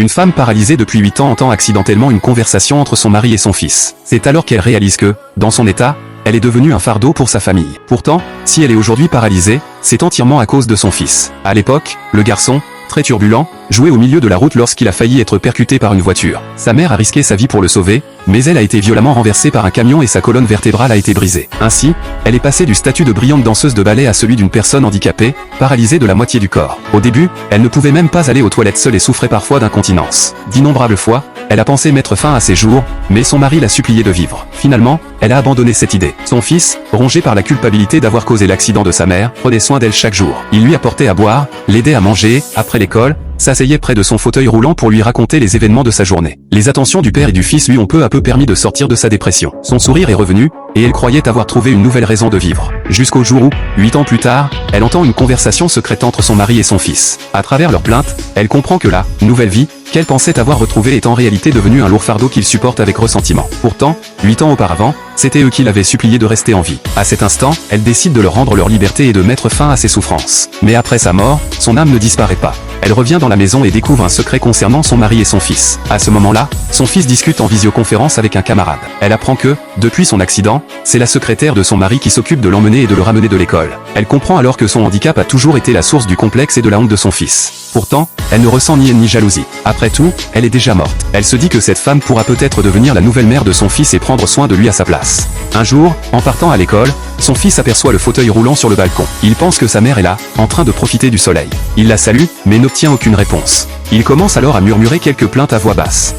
Une femme paralysée depuis 8 ans entend accidentellement une conversation entre son mari et son fils. C'est alors qu'elle réalise que, dans son état, elle est devenue un fardeau pour sa famille. Pourtant, si elle est aujourd'hui paralysée, c'est entièrement à cause de son fils. À l'époque, le garçon, très turbulent, jouait au milieu de la route lorsqu'il a failli être percuté par une voiture. Sa mère a risqué sa vie pour le sauver, mais elle a été violemment renversée par un camion et sa colonne vertébrale a été brisée. Ainsi, elle est passée du statut de brillante danseuse de ballet à celui d'une personne handicapée, paralysée de la moitié du corps. Au début, elle ne pouvait même pas aller aux toilettes seule et souffrait parfois d'incontinence. D'innombrables fois, elle a pensé mettre fin à ses jours, mais son mari l'a supplié de vivre. Finalement, elle a abandonné cette idée. Son fils, rongé par la culpabilité d'avoir causé l'accident de sa mère, prenait soin d'elle chaque jour. Il lui apportait à boire, l'aidait à manger, après l'école, s'asseyait près de son fauteuil roulant pour lui raconter les événements de sa journée. Les attentions du père et du fils lui ont peu à peu permis de sortir de sa dépression. Son sourire est revenu, et elle croyait avoir trouvé une nouvelle raison de vivre. Jusqu'au jour où, 8 ans plus tard, elle entend une conversation secrète entre son mari et son fils. À travers leur plainte, elle comprend que la nouvelle vie qu'elle pensait avoir retrouvée est en réalité devenue un lourd fardeau qu'il supporte avec ressentiment. Pourtant, 8 ans auparavant, c'était eux qui l'avaient supplié de rester en vie. À cet instant, elle décide de leur rendre leur liberté et de mettre fin à ses souffrances. Mais après sa mort, son âme ne disparaît pas. Elle revient dans la maison et découvre un secret concernant son mari et son fils. À ce moment-là, son fils discute en visioconférence avec un camarade. Elle apprend que, depuis son accident, c'est la secrétaire de son mari qui s'occupe de l'emmener et de le ramener de l'école. Elle comprend alors que son handicap a toujours été la source du complexe et de la honte de son fils. Pourtant, elle ne ressent ni haine ni jalousie. Après tout, elle est déjà morte. Elle se dit que cette femme pourra peut-être devenir la nouvelle mère de son fils et prendre soin de lui à sa place. Un jour, en partant à l'école, son fils aperçoit le fauteuil roulant sur le balcon. Il pense que sa mère est là, en train de profiter du soleil. Il la salue, mais n'obtient aucune réponse. Il commence alors à murmurer quelques plaintes à voix basse.